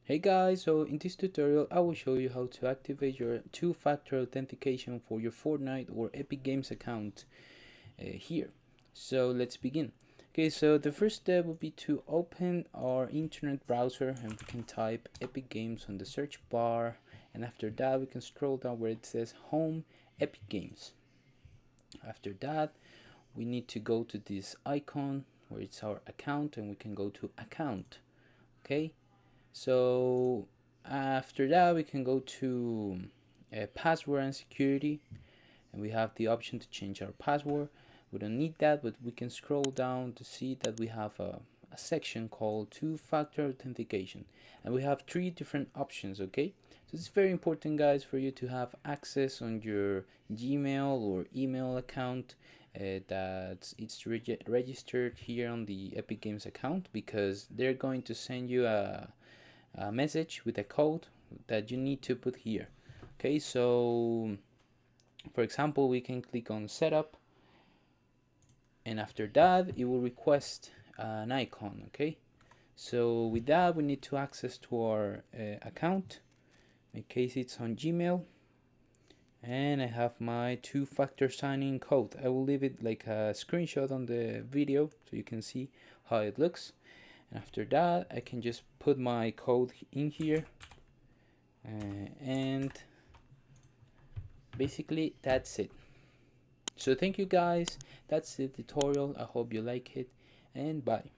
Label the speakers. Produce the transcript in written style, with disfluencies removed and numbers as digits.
Speaker 1: Hey guys, so in this tutorial I will show you how to activate your two-factor authentication for your Fortnite or Epic Games account here. So let's begin. Okay, so the first step will be to open our internet browser and we can type Epic Games on the search bar, and after that we can scroll down where it says Home Epic Games. After that we need to go to this icon where it's our account and we can go to account. Okay, so after that, we can go to password and security, and we have the option to change our password. We don't need that, but we can scroll down to see that we have a section called two-factor authentication, and we have three different options. Okay, so it's very important, guys, for you to have access on your Gmail or email account that it's registered here on the Epic Games account, because they're going to send you a message with a code that you need to put here. Okay, so for example, we can click on setup, and after that it will request an icon. Okay, so with that we need to access to our account. In case it's on Gmail, and I have my two-factor sign-in code. I will leave it like a screenshot on the video so you can see how it looks. And after that I can just put my code in here, and basically that's it. So thank you guys, that's the tutorial. I hope you like it, and bye.